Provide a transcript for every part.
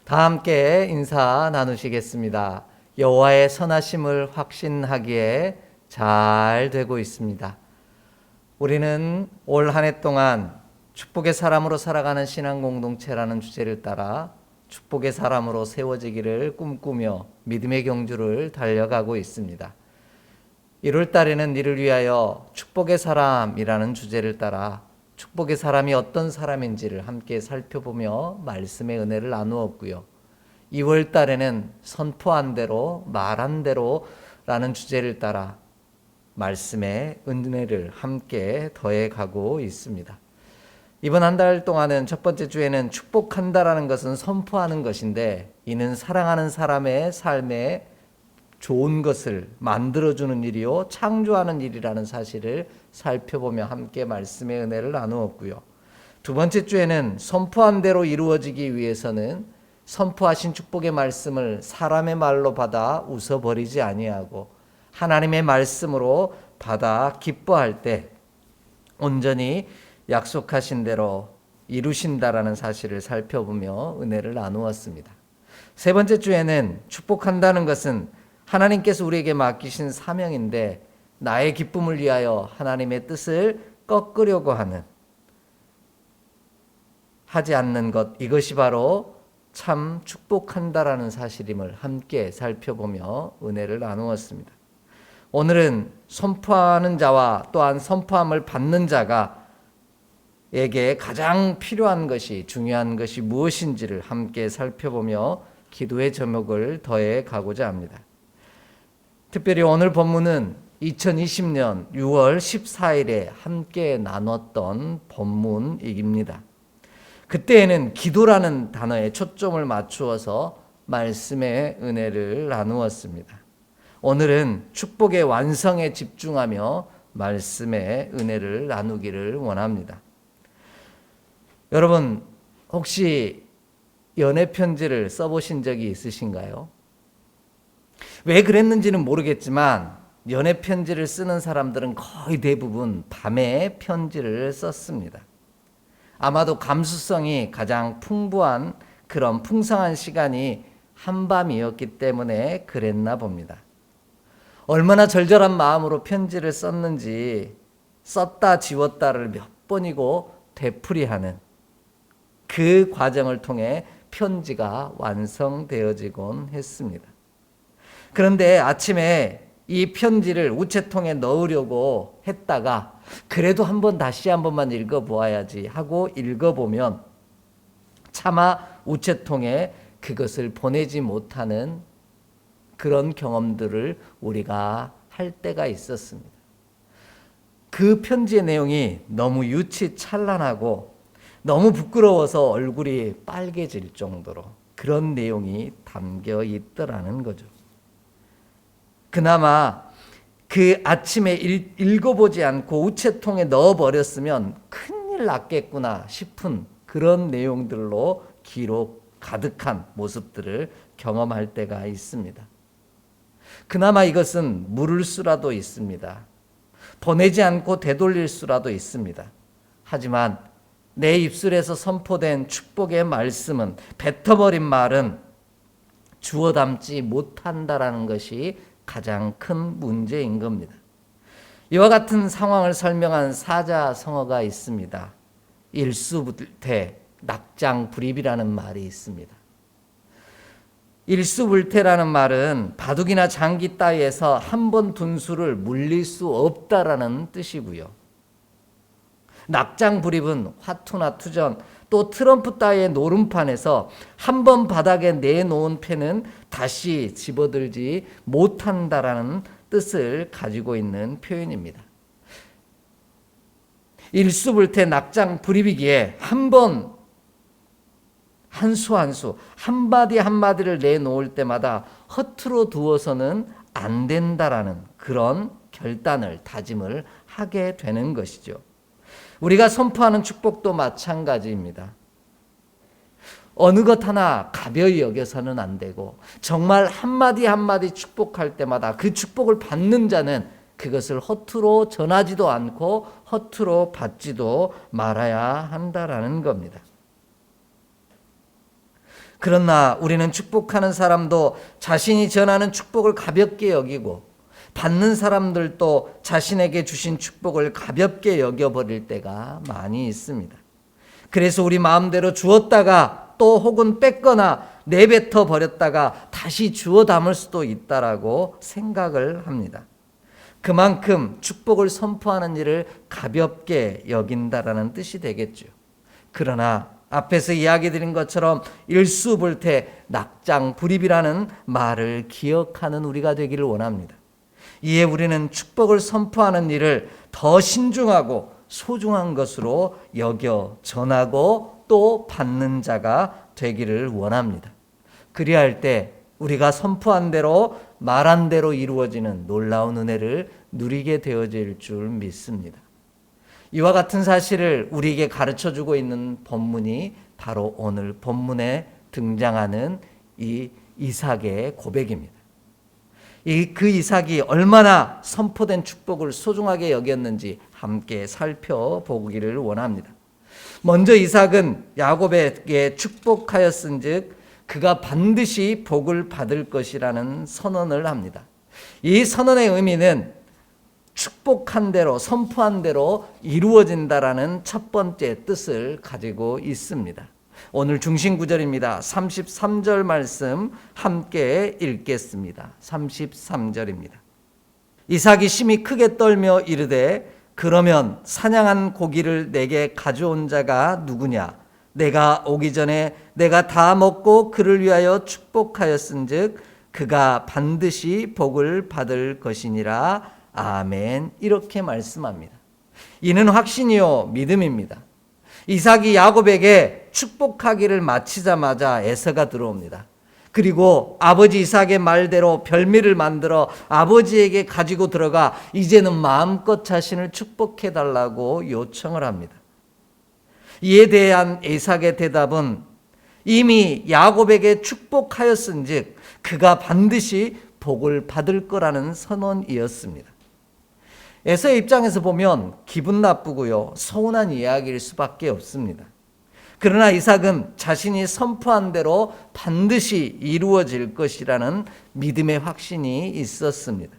다 함께 인사 나누시겠습니다. 여호와의 선하심을 확신하기에 잘 되고 있습니다. 우리는 올 한 해 동안 축복의 사람으로 살아가는 신앙 공동체라는 주제를 따라 축복의 사람으로 세워지기를 꿈꾸며 믿음의 경주를 달려가고 있습니다. 1월 달에는 이를 위하여 축복의 사람이라는 주제를 따라 축복의 사람이 어떤 사람인지를 함께 살펴보며 말씀의 은혜를 나누었고요. 2월 달에는 선포한 대로 말한 대로라는 주제를 따라 말씀의 은혜를 함께 더해가고 있습니다. 이번 한 달 동안은 첫 번째 주에는 축복한다라는 것은 선포하는 것인데, 이는 사랑하는 사람의 삶에 좋은 것을 만들어주는 일이요 창조하는 일이라는 사실을 살펴보며 함께 말씀의 은혜를 나누었고요. 두 번째 주에는 선포한 대로 이루어지기 위해서는 선포하신 축복의 말씀을 사람의 말로 받아 웃어버리지 아니하고 하나님의 말씀으로 받아 기뻐할 때 온전히 약속하신 대로 이루신다라는 사실을 살펴보며 은혜를 나누었습니다. 세 번째 주에는 축복한다는 것은 하나님께서 우리에게 맡기신 사명인데, 나의 기쁨을 위하여 하나님의 뜻을 꺾으려고 하지 않는 것, 이것이 바로 참 축복한다라는 사실임을 함께 살펴보며 은혜를 나누었습니다. 오늘은 선포하는 자와 또한 선포함을 받는 자가 에게 가장 필요한 것이, 중요한 것이 무엇인지를 함께 살펴보며 기도의 제목을 더해 가고자 합니다. 특별히 오늘 본문은 2020년 6월 14일에 함께 나눴던 본문입니다. 그때에는 기도라는 단어에 초점을 맞추어서 말씀의 은혜를 나누었습니다. 오늘은 축복의 완성에 집중하며 말씀의 은혜를 나누기를 원합니다. 여러분, 혹시 연애 편지를 써보신 적이 있으신가요? 왜 그랬는지는 모르겠지만 연애 편지를 쓰는 사람들은 거의 대부분 밤에 편지를 썼습니다. 아마도 감수성이 가장 풍부한 그런 풍성한 시간이 한밤이었기 때문에 그랬나 봅니다. 얼마나 절절한 마음으로 편지를 썼는지 썼다 지웠다를 몇 번이고 되풀이하는 그 과정을 통해 편지가 완성되어지곤 했습니다. 그런데 아침에 이 편지를 우체통에 넣으려고 했다가 그래도 다시 한 번만 읽어보아야지 하고 읽어보면 차마 우체통에 그것을 보내지 못하는 그런 경험들을 우리가 할 때가 있었습니다. 그 편지의 내용이 너무 유치찬란하고 너무 부끄러워서 얼굴이 빨개질 정도로 그런 내용이 담겨 있더라는 거죠. 그나마 그 아침에 읽어보지 않고 우체통에 넣어버렸으면 큰일 났겠구나 싶은 그런 내용들로 기록 가득한 모습들을 경험할 때가 있습니다. 그나마 이것은 물을 수라도 있습니다. 보내지 않고 되돌릴 수라도 있습니다. 하지만 내 입술에서 선포된 축복의 말씀은, 뱉어버린 말은 주워 담지 못한다라는 것이 가장 큰 문제인 겁니다. 이와 같은 상황을 설명한 사자성어가 있습니다. 일수불태, 낙장불입이라는 말이 있습니다. 일수불태라는 말은 바둑이나 장기 따위에서 한 번 둔 수를 물릴 수 없다라는 뜻이고요. 낙장불입은 화투나 투전, 또 트럼프 따위의 노름판에서 한 번 바닥에 내놓은 패는 다시 집어들지 못한다라는 뜻을 가지고 있는 표현입니다. 일수불태 낙장불입이기에 한 수 한 수, 한마디 한마디를 내놓을 때마다 허투루 두어서는 안 된다라는 그런 결단을, 다짐을 하게 되는 것이죠. 우리가 선포하는 축복도 마찬가지입니다. 어느 것 하나 가벼이 여겨서는 안 되고, 정말 한마디 한마디 축복할 때마다 그 축복을 받는 자는 그것을 허투루 전하지도 않고 허투루 받지도 말아야 한다라는 겁니다. 그러나 우리는 축복하는 사람도 자신이 전하는 축복을 가볍게 여기고 받는 사람들도 자신에게 주신 축복을 가볍게 여겨버릴 때가 많이 있습니다. 그래서 우리 마음대로 주었다가 또 혹은 뺏거나 내뱉어 버렸다가 다시 주워 담을 수도 있다라고 생각을 합니다. 그만큼 축복을 선포하는 일을 가볍게 여긴다라는 뜻이 되겠죠. 그러나 앞에서 이야기 드린 것처럼 일수불태 낙장불입이라는 말을 기억하는 우리가 되기를 원합니다. 이에 우리는 축복을 선포하는 일을 더 신중하고 소중한 것으로 여겨 전하고 또 받는 자가 되기를 원합니다. 그리할 때 우리가 선포한 대로 말한 대로 이루어지는 놀라운 은혜를 누리게 되어질 줄 믿습니다. 이와 같은 사실을 우리에게 가르쳐주고 있는 본문이 바로 오늘 본문에 등장하는 이 이삭의 고백입니다. 그 이삭이 얼마나 선포된 축복을 소중하게 여겼는지 함께 살펴보기를 원합니다. 먼저 이삭은 야곱에게 축복하였은즉 그가 반드시 복을 받을 것이라는 선언을 합니다. 이 선언의 의미는 축복한 대로 선포한 대로 이루어진다라는 첫 번째 뜻을 가지고 있습니다. 오늘 중심 구절입니다. 33절 말씀 함께 읽겠습니다. 33절입니다. 이삭이 심히 크게 떨며 이르되 그러면 사냥한 고기를 내게 가져온 자가 누구냐? 내가 오기 전에 내가 다 먹고 그를 위하여 축복하였은즉 그가 반드시 복을 받을 것이니라. 아멘. 이렇게 말씀합니다. 이는 확신이요 믿음입니다. 이삭이 야곱에게 축복하기를 마치자마자 에서가 들어옵니다. 그리고 아버지 이삭의 말대로 별미를 만들어 아버지에게 가지고 들어가 이제는 마음껏 자신을 축복해 달라고 요청을 합니다. 이에 대한 이삭의 대답은 이미 야곱에게 축복하였은즉 그가 반드시 복을 받을 거라는 선언이었습니다. 에서의 입장에서 보면 기분 나쁘고요, 서운한 이야기일 수밖에 없습니다. 그러나 이삭은 자신이 선포한 대로 반드시 이루어질 것이라는 믿음의 확신이 있었습니다.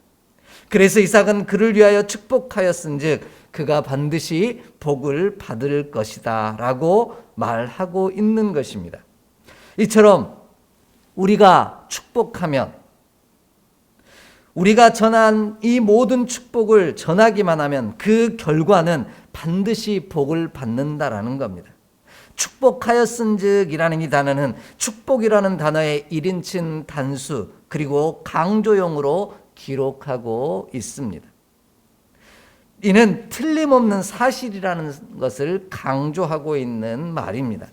그래서 이삭은 그를 위하여 축복하였은즉 그가 반드시 복을 받을 것이다 라고 말하고 있는 것입니다. 이처럼 우리가 축복하면 우리가 전한 이 모든 축복을 전하기만 하면 그 결과는 반드시 복을 받는다라는 겁니다. 축복하였은즉이라는 이 단어는 축복이라는 단어의 1인칭 단수 그리고 강조형으로 기록하고 있습니다. 이는 틀림없는 사실이라는 것을 강조하고 있는 말입니다.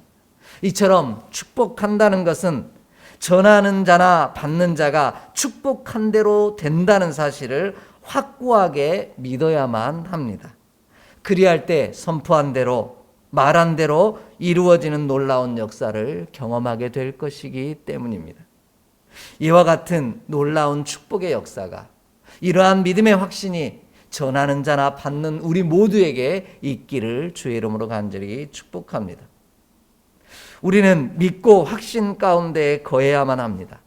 이처럼 축복한다는 것은 전하는 자나 받는 자가 축복한 대로 된다는 사실을 확고하게 믿어야만 합니다. 그리할 때 선포한 대로 말한 대로 이루어지는 놀라운 역사를 경험하게 될 것이기 때문입니다. 이와 같은 놀라운 축복의 역사가 이러한 믿음의 확신이 전하는 자나 받는 우리 모두에게 있기를 주의 이름으로 간절히 축복합니다. 우리는 믿고 확신 가운데 거해야만 합니다.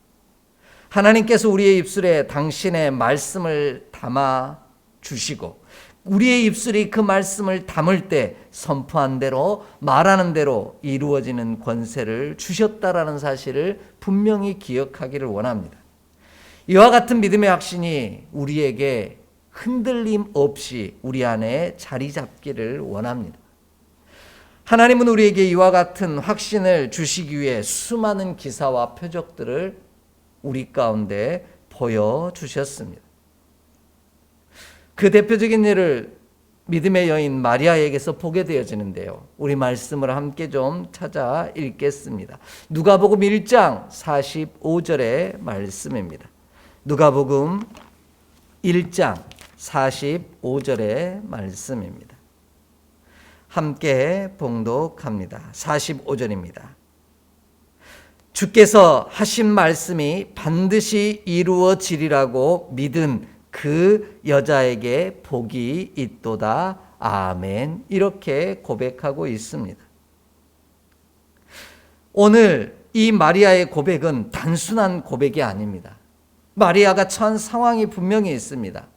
하나님께서 우리의 입술에 당신의 말씀을 담아 주시고 우리의 입술이 그 말씀을 담을 때 선포한 대로 말하는 대로 이루어지는 권세를 주셨다라는 사실을 분명히 기억하기를 원합니다. 이와 같은 믿음의 확신이 우리에게 흔들림 없이 우리 안에 자리 잡기를 원합니다. 하나님은 우리에게 이와 같은 확신을 주시기 위해 수많은 기사와 표적들을 우리 가운데 보여주셨습니다. 그 대표적인 예를 믿음의 여인 마리아에게서 보게 되어지는데요. 우리 말씀을 함께 좀 찾아 읽겠습니다. 누가복음 1장 45절의 말씀입니다. 누가복음 1장 45절의 말씀입니다. 함께 봉독합니다. 45절입니다. 주께서 하신 말씀이 반드시 이루어지리라고 믿은 그 여자에게 복이 있도다. 아멘. 이렇게 고백하고 있습니다. 오늘 이 마리아의 고백은 단순한 고백이 아닙니다. 마리아가 처한 상황이 분명히 있습니다.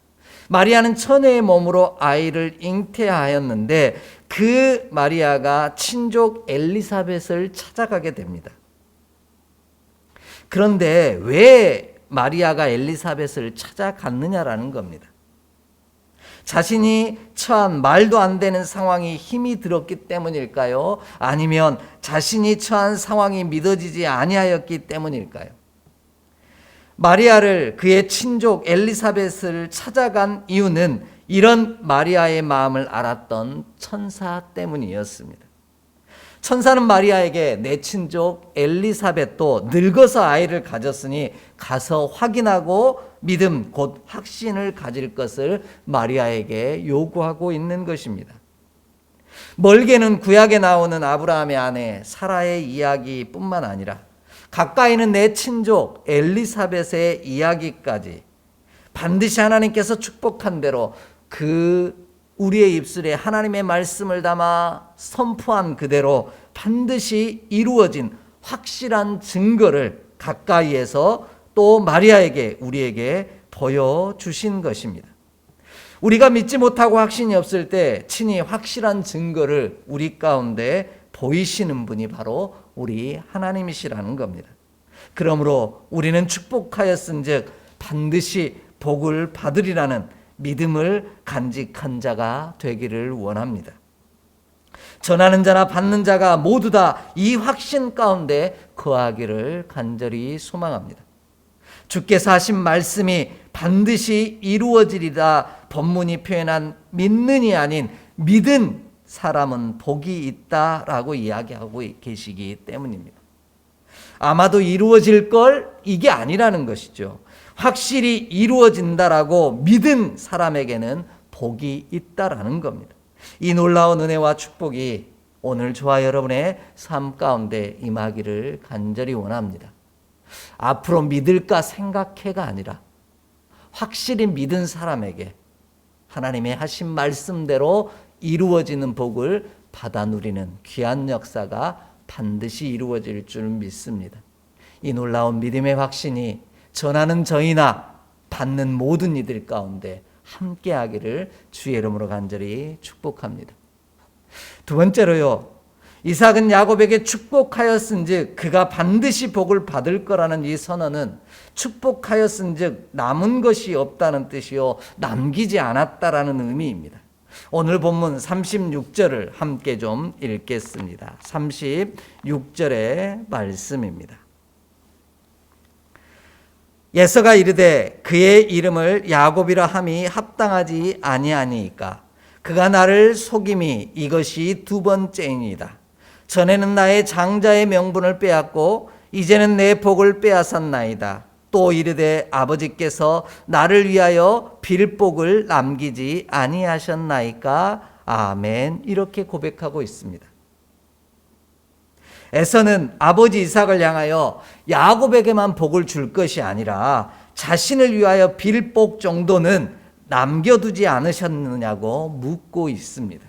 마리아는 처녀의 몸으로 아이를 잉태하였는데 그 마리아가 친족 엘리사벳을 찾아가게 됩니다. 그런데 왜 마리아가 엘리사벳을 찾아갔느냐라는 겁니다. 자신이 처한 말도 안 되는 상황이 힘이 들었기 때문일까요? 아니면 자신이 처한 상황이 믿어지지 아니하였기 때문일까요? 마리아를 그의 친족 엘리사벳을 찾아간 이유는 이런 마리아의 마음을 알았던 천사 때문이었습니다. 천사는 마리아에게 내 친족 엘리사벳도 늙어서 아이를 가졌으니 가서 확인하고 믿음 곧 확신을 가질 것을 마리아에게 요구하고 있는 것입니다. 멀게는 구약에 나오는 아브라함의 아내 사라의 이야기뿐만 아니라 가까이는 내 친족 엘리사벳의 이야기까지 반드시 하나님께서 축복한 대로 우리의 입술에 하나님의 말씀을 담아 선포한 그대로 반드시 이루어진 확실한 증거를 가까이에서 또 마리아에게 우리에게 보여주신 것입니다. 우리가 믿지 못하고 확신이 없을 때 친히 확실한 증거를 우리 가운데 보이시는 분이 바로 우리 하나님이시라는 겁니다. 그러므로 우리는 축복하였은즉 반드시 복을 받으리라는 믿음을 간직한 자가 되기를 원합니다. 전하는 자나 받는 자가 모두 다 이 확신 가운데 거하기를 간절히 소망합니다. 주께서 하신 말씀이 반드시 이루어지리라 본문이 표현한 믿는이 아닌 믿은 사람은 복이 있다라고 이야기하고 계시기 때문입니다. 아마도 이루어질 걸 이게 아니라는 것이죠. 확실히 이루어진다라고 믿은 사람에게는 복이 있다라는 겁니다. 이 놀라운 은혜와 축복이 오늘 저와 여러분의 삶 가운데 임하기를 간절히 원합니다. 앞으로 믿을까 생각해가 아니라 확실히 믿은 사람에게 하나님의 하신 말씀대로 이루어지는 복을 받아 누리는 귀한 역사가 반드시 이루어질 줄 믿습니다. 이 놀라운 믿음의 확신이 전하는 저희나 받는 모든 이들 가운데 함께하기를 주의 이름으로 간절히 축복합니다. 두 번째로요, 이삭은 야곱에게 축복하였은즉 그가 반드시 복을 받을 거라는 이 선언은 축복하였은즉 남은 것이 없다는 뜻이요 남기지 않았다라는 의미입니다. 오늘 본문 36절을 함께 좀 읽겠습니다. 36절의 말씀입니다. 예서가 이르되 그의 이름을 야곱이라 함이 합당하지 아니하니까 그가 나를 속임이 이것이 두 번째이니이다. 전에는 나의 장자의 명분을 빼앗고 이제는 내 복을 빼앗았나이다. 또 이르되 아버지께서 나를 위하여 빌 복을 남기지 아니하셨나이까. 아멘. 이렇게 고백하고 있습니다. 에서는 아버지 이삭을 향하여 야곱에게만 복을 줄 것이 아니라 자신을 위하여 빌 복 정도는 남겨두지 않으셨느냐고 묻고 있습니다.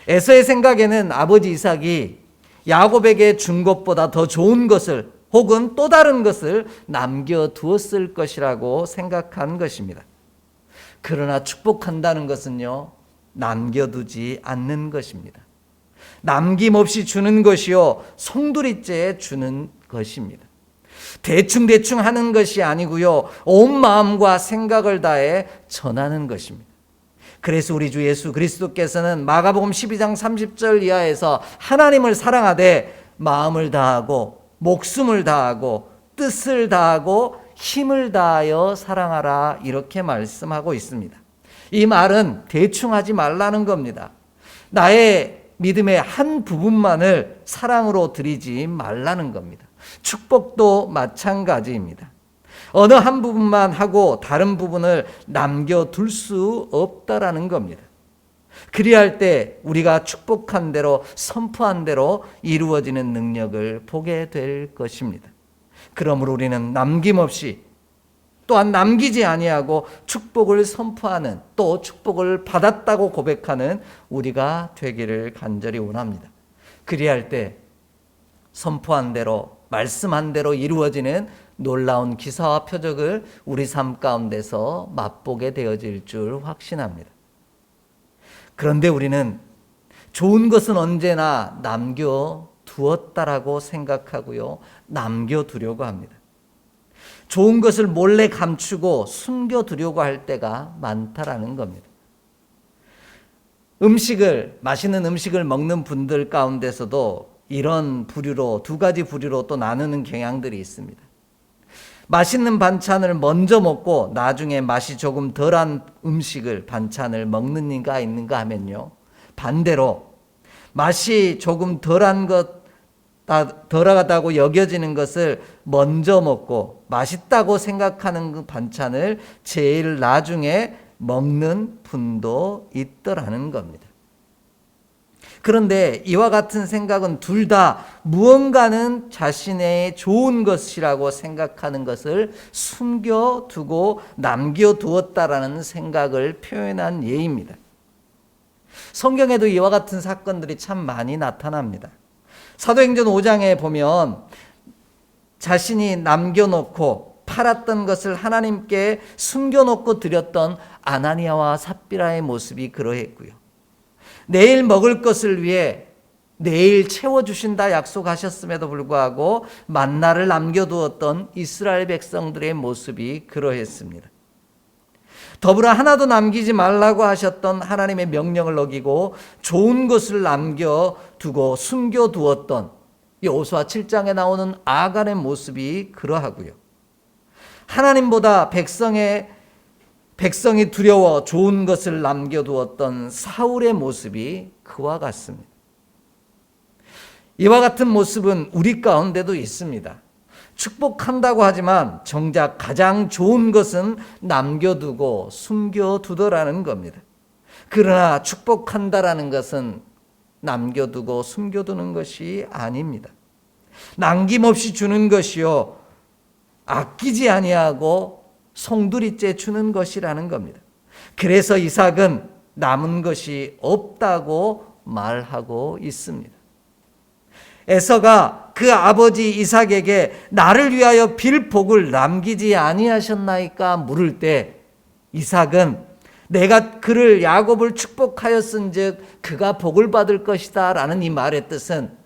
에서의 생각에는 아버지 이삭이 야곱에게 준 것보다 더 좋은 것을 혹은 또 다른 것을 남겨두었을 것이라고 생각한 것입니다. 그러나 축복한다는 것은요, 남겨두지 않는 것입니다. 남김없이 주는 것이요 송두리째 주는 것입니다. 대충 하는 것이 아니고요, 온 마음과 생각을 다해 전하는 것입니다. 그래서 우리 주 예수 그리스도께서는 마가복음 12장 30절 이하에서 하나님을 사랑하되 마음을 다하고 목숨을 다하고 뜻을 다하고 힘을 다하여 사랑하라 이렇게 말씀하고 있습니다. 이 말은 대충 하지 말라는 겁니다. 나의 믿음의 한 부분만을 사랑으로 드리지 말라는 겁니다. 축복도 마찬가지입니다. 어느 한 부분만 하고 다른 부분을 남겨둘 수 없다라는 겁니다. 그리할 때 우리가 축복한 대로 선포한 대로 이루어지는 능력을 보게 될 것입니다. 그러므로 우리는 남김없이 또한 남기지 아니하고 축복을 선포하는 또 축복을 받았다고 고백하는 우리가 되기를 간절히 원합니다. 그리할 때 선포한 대로 말씀한 대로 이루어지는 놀라운 기사와 표적을 우리 삶 가운데서 맛보게 되어질 줄 확신합니다. 그런데 우리는 좋은 것은 언제나 남겨두었다라고 생각하고요, 남겨두려고 합니다. 좋은 것을 몰래 감추고 숨겨두려고 할 때가 많다라는 겁니다. 맛있는 음식을 먹는 분들 가운데서도 이런 부류로, 두 가지 부류로 또 나누는 경향들이 있습니다. 맛있는 반찬을 먼저 먹고 나중에 맛이 조금 덜한 반찬을 먹는 이가 있는가 하면요, 반대로 맛이 조금 덜하다고 여겨지는 것을 먼저 먹고 맛있다고 생각하는 그 반찬을 제일 나중에 먹는 분도 있더라는 겁니다. 그런데 이와 같은 생각은 둘 다 무언가는 자신의 좋은 것이라고 생각하는 것을 숨겨두고 남겨두었다라는 생각을 표현한 예입니다. 성경에도 이와 같은 사건들이 참 많이 나타납니다. 사도행전 5장에 보면 자신이 남겨놓고 팔았던 것을 하나님께 숨겨놓고 드렸던 아나니아와 삽비라의 모습이 그러했고요. 내일 먹을 것을 위해 내일 채워주신다 약속하셨음에도 불구하고 만나를 남겨두었던 이스라엘 백성들의 모습이 그러했습니다. 더불어 하나도 남기지 말라고 하셨던 하나님의 명령을 어기고 좋은 것을 남겨두고 숨겨두었던 여호수아 7장에 나오는 아간의 모습이 그러하고요. 하나님보다 백성이 두려워 좋은 것을 남겨두었던 사울의 모습이 그와 같습니다. 이와 같은 모습은 우리 가운데도 있습니다. 축복한다고 하지만 정작 가장 좋은 것은 남겨두고 숨겨두더라는 겁니다. 그러나 축복한다라는 것은 남겨두고 숨겨두는 것이 아닙니다. 남김없이 주는 것이요, 아끼지 아니하고 송두리째 주는 것이라는 겁니다. 그래서 이삭은 남은 것이 없다고 말하고 있습니다. 에서가 그 아버지 이삭에게 나를 위하여 빌 복을 남기지 아니하셨나이까 물을 때 이삭은 내가 그를 야곱을 축복하였은즉 그가 복을 받을 것이다 라는 이 말의 뜻은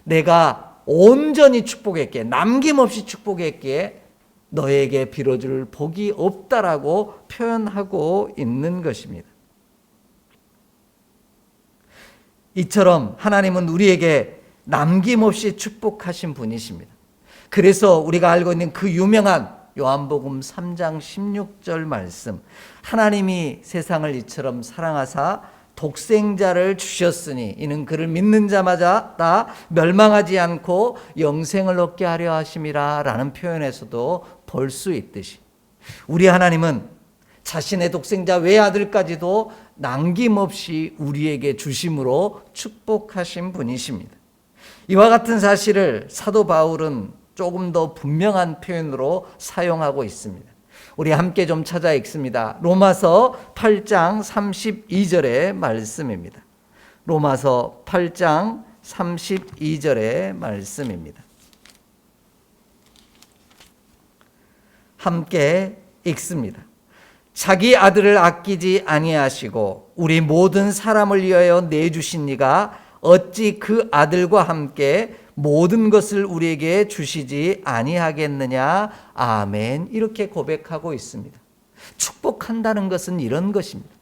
내가 온전히 축복했기에, 남김없이 축복했기에 너에게 빌어줄 복이 없다라고 표현하고 있는 것입니다. 이처럼 하나님은 우리에게 남김없이 축복하신 분이십니다. 그래서 우리가 알고 있는 그 유명한 요한복음 3장 16절 말씀, 하나님이 세상을 이처럼 사랑하사 독생자를 주셨으니 이는 그를 믿는 자마다 다 멸망하지 않고 영생을 얻게 하려 하심이라 라는 표현에서도 볼 수 있듯이 우리 하나님은 자신의 독생자 외아들까지도 남김없이 우리에게 주심으로 축복하신 분이십니다. 이와 같은 사실을 사도 바울은 조금 더 분명한 표현으로 사용하고 있습니다. 우리 함께 좀 찾아 읽습니다. 로마서 8장 32절의 말씀입니다. 로마서 8장 32절의 말씀입니다. 함께 읽습니다. 자기 아들을 아끼지 아니하시고 우리 모든 사람을 위하여 내주신 이가 어찌 그 아들과 함께 모든 것을 우리에게 주시지 아니하겠느냐. 아멘. 이렇게 고백하고 있습니다. 축복한다는 것은 이런 것입니다.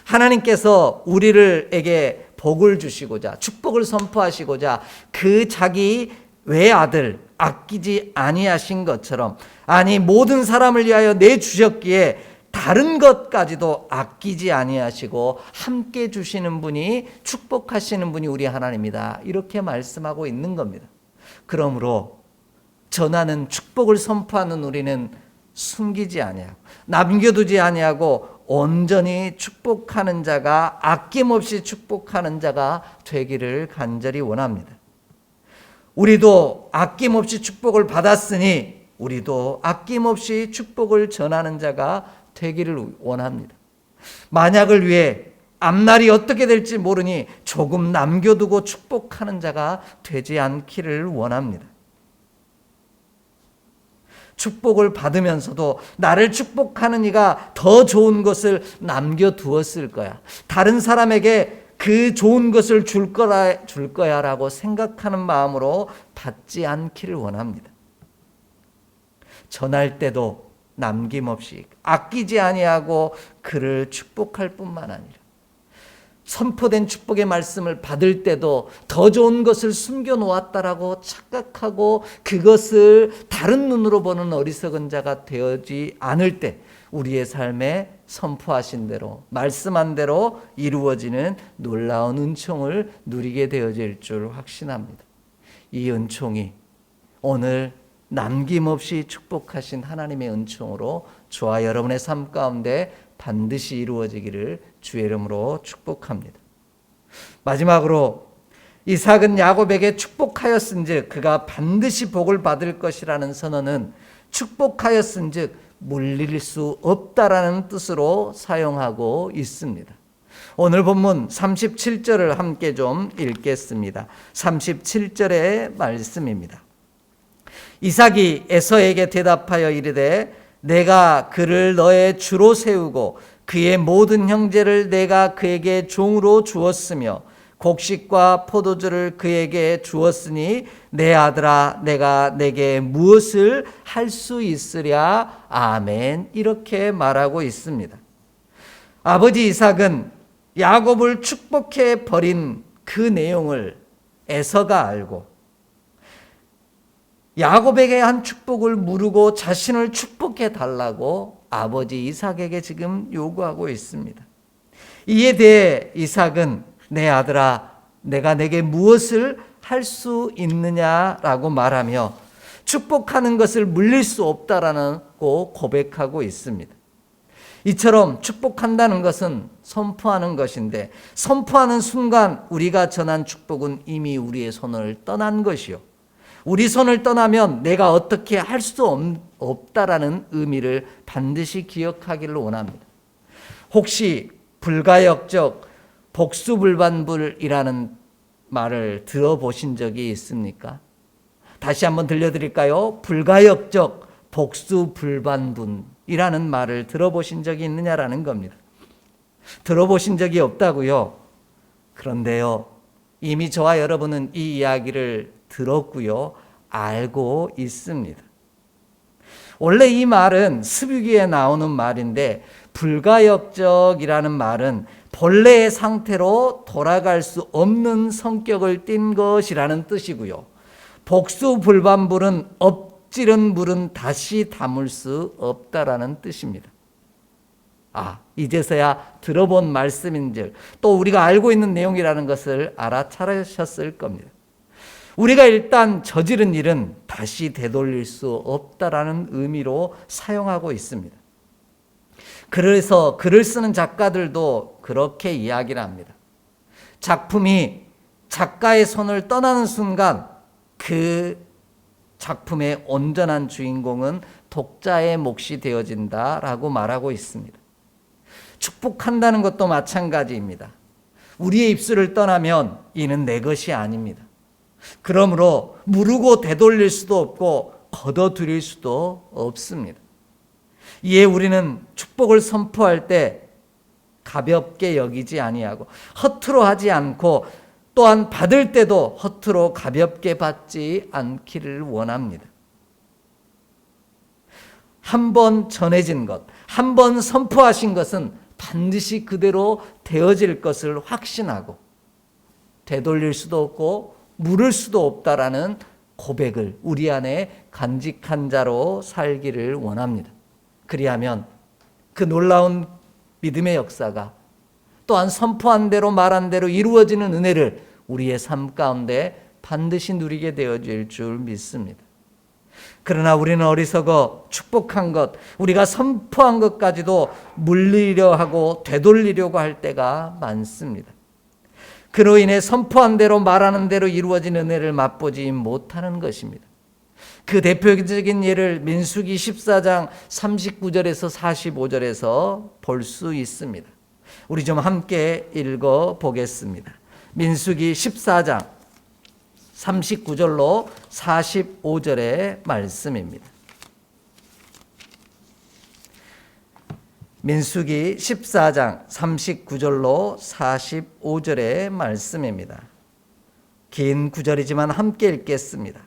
하나님께서 우리에게 복을 주시고자, 축복을 선포하시고자 그 자기 외아들 아끼지 아니하신 것처럼, 아니 모든 사람을 위하여 내주셨기에 다른 것까지도 아끼지 아니하시고 함께 주시는 분이, 축복하시는 분이 우리 하나님이다. 이렇게 말씀하고 있는 겁니다. 그러므로 전하는 축복을 선포하는 우리는 숨기지 아니하고 남겨두지 아니하고 온전히 축복하는 자가, 아낌없이 축복하는 자가 되기를 간절히 원합니다. 우리도 아낌없이 축복을 받았으니 우리도 아낌없이 축복을 전하는 자가 되기를 원합니다. 만약을 위해 앞날이 어떻게 될지 모르니 조금 남겨두고 축복하는 자가 되지 않기를 원합니다. 축복을 받으면서도 나를 축복하는 이가 더 좋은 것을 남겨두었을 거야. 다른 사람에게 그 좋은 것을 줄 거야라고 생각하는 마음으로 받지 않기를 원합니다. 전할 때도 남김없이 아끼지 아니하고 그를 축복할 뿐만 아니라 선포된 축복의 말씀을 받을 때도 더 좋은 것을 숨겨놓았다라고 착각하고 그것을 다른 눈으로 보는 어리석은 자가 되어지 않을 때 우리의 삶에 선포하신 대로 말씀한 대로 이루어지는 놀라운 은총을 누리게 되어질 줄 확신합니다. 이 은총이 오늘 남김없이 축복하신 하나님의 은총으로 저와 여러분의 삶 가운데 반드시 이루어지기를 주의 이름으로 축복합니다. 마지막으로 이삭은 야곱에게 축복하였은즉 그가 반드시 복을 받을 것이라는 선언은 축복하였은즉 물릴 수 없다라는 뜻으로 사용하고 있습니다. 오늘 본문 37절을 함께 좀 읽겠습니다. 37절의 말씀입니다. 이삭이 에서에게 대답하여 이르되 내가 그를 너의 주로 세우고 그의 모든 형제를 내가 그에게 종으로 주었으며 곡식과 포도주를 그에게 주었으니 내 아들아 내가 내게 무엇을 할 수 있으랴. 아멘. 이렇게 말하고 있습니다. 아버지 이삭은 야곱을 축복해 버린 그 내용을 에서가 알고 야곱에게 한 축복을 무르고 자신을 축복해 달라고 아버지 이삭에게 지금 요구하고 있습니다. 이에 대해 이삭은 내 아들아 내가 내게 무엇을 할 수 있느냐라고 말하며 축복하는 것을 물릴 수 없다라고 고백하고 있습니다. 이처럼 축복한다는 것은 선포하는 것인데 선포하는 순간 우리가 전한 축복은 이미 우리의 손을 떠난 것이요. 우리 손을 떠나면 내가 어떻게 할 수 없다라는 의미를 반드시 기억하기를 원합니다. 혹시 불가역적 복수불반불이라는 말을 들어보신 적이 있습니까? 다시 한번 들려드릴까요? 불가역적 복수불반분이라는 말을 들어보신 적이 있느냐라는 겁니다. 들어보신 적이 없다고요? 그런데요, 이미 저와 여러분은 이 이야기를 들었고요, 알고 있습니다. 원래 이 말은 스비기에 나오는 말인데 불가역적이라는 말은 본래의 상태로 돌아갈 수 없는 성격을 띈 것이라는 뜻이고요. 복수불반불은 엎지른 물은 다시 담을 수 없다라는 뜻입니다. 이제서야 들어본 말씀인즉 또 우리가 알고 있는 내용이라는 것을 알아차리셨을 겁니다. 우리가 일단 저지른 일은 다시 되돌릴 수 없다라는 의미로 사용하고 있습니다. 그래서 글을 쓰는 작가들도 그렇게 이야기를 합니다. 작품이 작가의 손을 떠나는 순간 그 작품의 온전한 주인공은 독자의 몫이 되어진다라고 말하고 있습니다. 축복한다는 것도 마찬가지입니다. 우리의 입술을 떠나면 이는 내 것이 아닙니다. 그러므로 무르고 되돌릴 수도 없고 걷어들일 수도 없습니다. 이에 우리는 축복을 선포할 때 가볍게 여기지 아니하고 허투루 하지 않고 또한 받을 때도 허투루 가볍게 받지 않기를 원합니다. 한 번 전해진 것, 한 번 선포하신 것은 반드시 그대로 되어질 것을 확신하고 되돌릴 수도 없고 물을 수도 없다라는 고백을 우리 안에 간직한 자로 살기를 원합니다. 그리하면 그 놀라운 믿음의 역사가 또한 선포한 대로 말한 대로 이루어지는 은혜를 우리의 삶 가운데 반드시 누리게 되어질 줄 믿습니다. 그러나 우리는 어리석어 축복한 것, 우리가 선포한 것까지도 물리려 하고 되돌리려고 할 때가 많습니다. 그로 인해 선포한 대로 말하는 대로 이루어진 은혜를 맛보지 못하는 것입니다. 그 대표적인 예를 민수기 14장 39절에서 45절에서 볼 수 있습니다. 우리 좀 함께 읽어 보겠습니다. 민수기 14장 39절로 45절의 말씀입니다. 민수기 14장 39절로 45절의 말씀입니다. 긴 구절이지만 함께 읽겠습니다.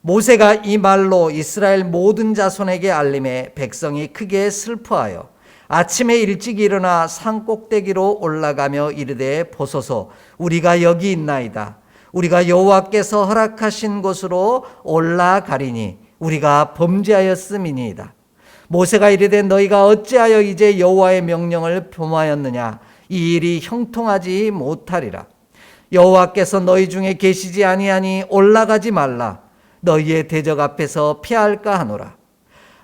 모세가 이 말로 이스라엘 모든 자손에게 알림해 백성이 크게 슬퍼하여 아침에 일찍 일어나 산 꼭대기로 올라가며 이르되 보소서 우리가 여기 있나이다. 우리가 여호와께서 허락하신 곳으로 올라가리니 우리가 범죄하였음이니이다. 모세가 이르되 너희가 어찌하여 이제 여호와의 명령을 범하였느냐. 이 일이 형통하지 못하리라. 여호와께서 너희 중에 계시지 아니하니 올라가지 말라. 너희의 대적 앞에서 피할까 하노라.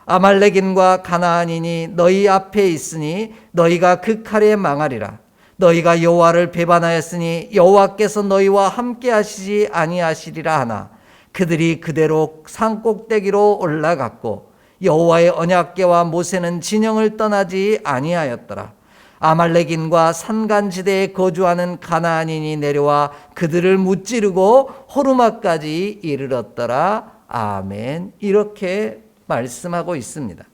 아말렉인과 가나안인이 너희 앞에 있으니 너희가 그 칼에 망하리라. 너희가 여호와를 배반하였으니 여호와께서 너희와 함께 하시지 아니하시리라 하나 그들이 그대로 산 꼭대기로 올라갔고 여호와의 언약궤와 모세는 진영을 떠나지 아니하였더라. 아말렉인과 산간지대에 거주하는 가나안인이 내려와 그들을 무찌르고 호르마까지 이르렀더라. 아멘. 이렇게 말씀하고 있습니다.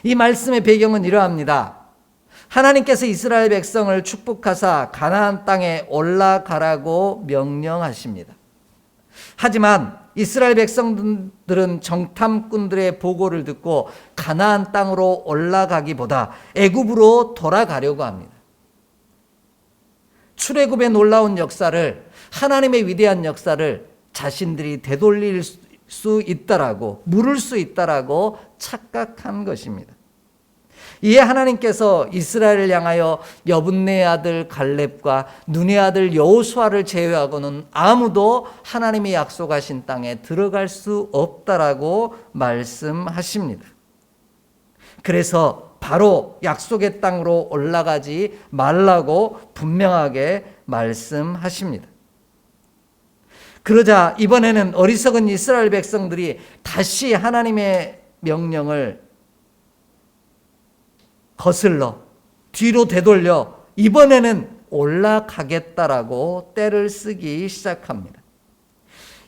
이 말씀의 배경은 이러합니다. 하나님께서 이스라엘 백성을 축복하사 가나안 땅에 올라가라고 명령하십니다. 하지만 이스라엘 백성들은 정탐꾼들의 보고를 듣고 가나안 땅으로 올라가기보다 애굽으로 돌아가려고 합니다. 출애굽의 놀라운 역사를, 하나님의 위대한 역사를 자신들이 되돌릴 수 있다라고, 물을 수 있다라고 착각한 것입니다. 이에 하나님께서 이스라엘을 향하여 여분네의 아들 갈렙과 눈의 아들 여호수아를 제외하고는 아무도 하나님이 약속하신 땅에 들어갈 수 없다라고 말씀하십니다. 그래서 바로 약속의 땅으로 올라가지 말라고 분명하게 말씀하십니다. 그러자 이번에는 어리석은 이스라엘 백성들이 다시 하나님의 명령을 거슬러 뒤로 되돌려 이번에는 올라가겠다라고 떼를 쓰기 시작합니다.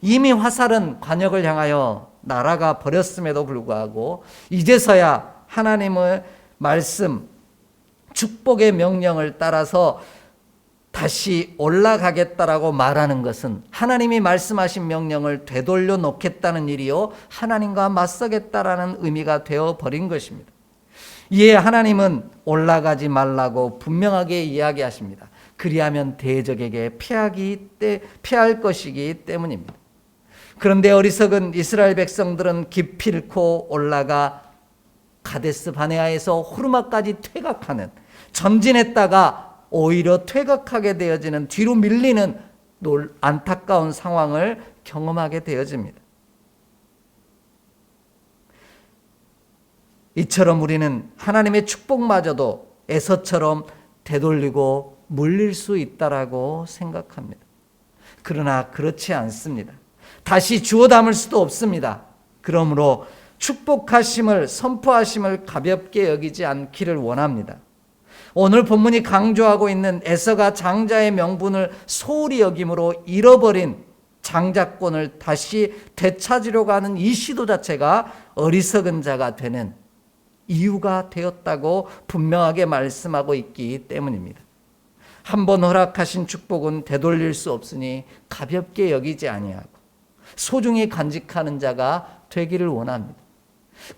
이미 화살은 관역을 향하여 날아가 버렸음에도 불구하고 이제서야 하나님의 말씀, 축복의 명령을 따라서 다시 올라가겠다라고 말하는 것은 하나님이 말씀하신 명령을 되돌려 놓겠다는 일이요, 하나님과 맞서겠다라는 의미가 되어 버린 것입니다. 이에 하나님은 올라가지 말라고 분명하게 이야기하십니다. 그리하면 대적에게 피할 것이기 때문입니다. 그런데 어리석은 이스라엘 백성들은 기필코 올라가 가데스 바네아에서 호르마까지 퇴각하는, 전진했다가 오히려 퇴각하게 되어지는, 뒤로 밀리는 안타까운 상황을 경험하게 되어집니다. 이처럼 우리는 하나님의 축복마저도 에서처럼 되돌리고 물릴 수 있다라고 생각합니다. 그러나 그렇지 않습니다. 다시 주워 담을 수도 없습니다. 그러므로 축복하심을, 선포하심을 가볍게 여기지 않기를 원합니다. 오늘 본문이 강조하고 있는 에서가 장자의 명분을 소홀히 여김으로 잃어버린 장자권을 다시 되찾으려고 하는 이 시도 자체가 어리석은 자가 되는 이유가 되었다고 분명하게 말씀하고 있기 때문입니다. 한번 허락하신 축복은 되돌릴 수 없으니 가볍게 여기지 아니하고 소중히 간직하는 자가 되기를 원합니다.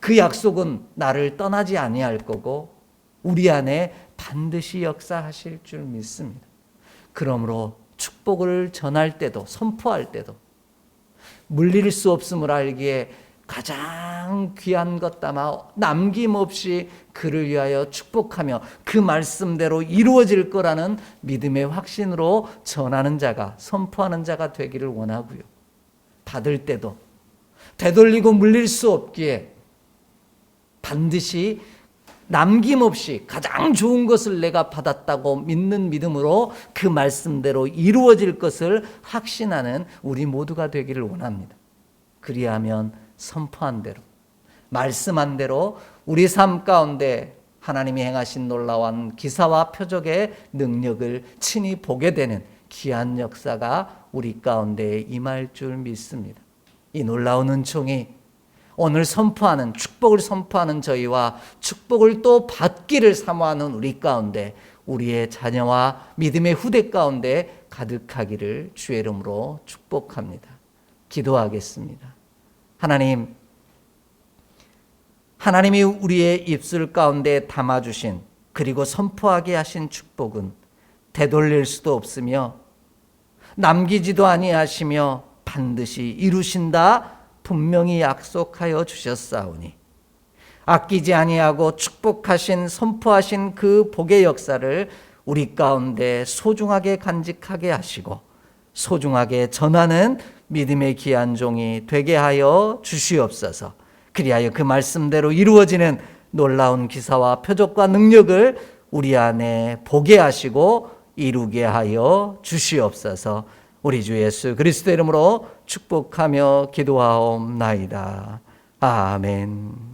그 약속은 나를 떠나지 아니할 거고 우리 안에 반드시 역사하실 줄 믿습니다. 그러므로 축복을 전할 때도, 선포할 때도 물릴 수 없음을 알기에 가장 귀한 것 담아 남김없이 그를 위하여 축복하며 그 말씀대로 이루어질 거라는 믿음의 확신으로 전하는 자가, 선포하는 자가 되기를 원하고요. 받을 때도 되돌리고 물릴 수 없기에 반드시 남김없이 가장 좋은 것을 내가 받았다고 믿는 믿음으로 그 말씀대로 이루어질 것을 확신하는 우리 모두가 되기를 원합니다. 그리하면 선포한 대로, 말씀한 대로 우리 삶 가운데 하나님이 행하신 놀라운 기사와 표적의 능력을 친히 보게 되는 귀한 역사가 우리 가운데 임할 줄 믿습니다. 이 놀라운 은총이 오늘 선포하는 축복을 선포하는 저희와 축복을 또 받기를 사모하는 우리 가운데 우리의 자녀와 믿음의 후대 가운데 가득하기를 주의 이름으로 축복합니다. 기도하겠습니다. 하나님이 우리의 입술 가운데 담아주신 그리고 선포하게 하신 축복은 되돌릴 수도 없으며 남기지도 아니하시며 반드시 이루신다 분명히 약속하여 주셨사오니 아끼지 아니하고 축복하신 선포하신 그 복의 역사를 우리 가운데 소중하게 간직하게 하시고 소중하게 전하는 믿음의 귀한 종이 되게 하여 주시옵소서. 그리하여 그 말씀대로 이루어지는 놀라운 기사와 표적과 능력을 우리 안에 보게 하시고 이루게 하여 주시옵소서. 우리 주 예수 그리스도 이름으로 축복하며 기도하옵나이다. 아멘.